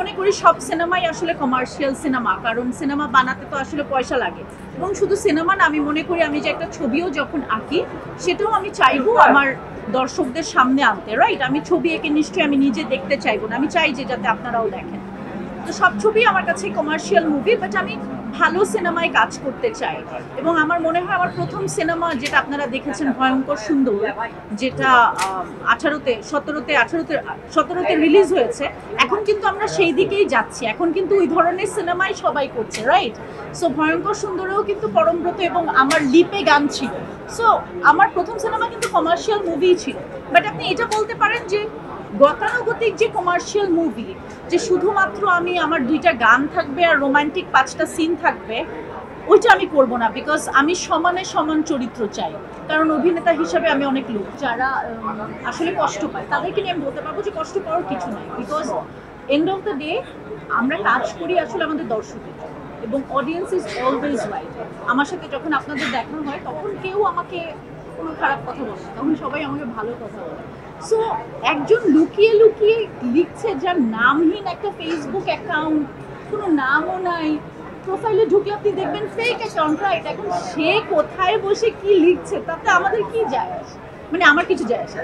মনে করি সব সিনেমাই আসলে কমার্শিয়াল সিনেমা, কারণ সিনেমা বানাতে তো আসলে পয়সা লাগে। এবং শুধু সিনেমা না, আমি মনে করি আমি যে একটা ছবিও যখন আঁকি সেটাও আমি চাইবো আমার দর্শকদের সামনে আনতে, রাইট? আমি ছবি এঁকে নিশ্চয়ই আমি নিজে দেখতে চাইবো না, আমি চাই যে যাতে আপনারাও দেখেন। তো সব ছবি আমার কাছে কমার্শিয়াল মুভি, বাট আমি ভালো সিনেমায় কাজ করতে চাই। এবং আমার মনে হয় আমার প্রথম সিনেমা যেটা আপনারা দেখেছেন ভয়ঙ্কর সুন্দর, যেটা 17তে রিলিজ হয়েছে, এখন কিন্তু আমরা সেই দিকেই যাচ্ছি। এখন কিন্তু ওই ধরনের সিনেমাই সবাই করছে, রাইট? সো ভয়ঙ্কর সুন্দরেও কিন্তু পরমব্রত এবং আমার লিপে গান ছিল। সো আমার প্রথম সিনেমা কিন্তু কমার্শিয়াল মুভি ছিল। বাট আপনি এটা বলতে পারেন যে গতানুগতিক যে কমার্শিয়াল মুভি, যে শুধুমাত্র আমি আমার 2টা গান থাকবে আর রোমান্টিক 5টা সিন থাকবে, ওইটা আমি করব না। বিকজ আমি সমানে সমান চরিত্র চাই। কারণ অভিনেতা হিসাবে আমি অনেক লোক যারা আসলে কষ্ট পায়, তাদেরকে নিয়ে আমি বলতে পারবো যে কষ্ট পাওয়ার কিছু নাই। Because end of the day আমরা কাজ করি আসলে আমাদের দর্শকের জন্য, এবং অডিয়েন্স ইজ অলওয়েজ রাইট। আমার সাথে যখন আপনাদের দেখা হয় তখন কেউ আমাকে কোনো খারাপ কথা বলে না, তখন সবাই আমাকে ভালো কথা বলে। সো একজন লুকিয়ে লুকিয়ে লিখছে যার নামহীন একটা ফেসবুক অ্যাকাউন্ট, কোনো নামও নাই, প্রোফাইলে ঢুকলে আপনি দেখবেন ফেক অ্যাকাউন্ট, রাইট? এখন সে কোথায় বসে কি লিখছে তাতে আমাদের কি যায় আসে? মানে আমার কিছু যায় আসে।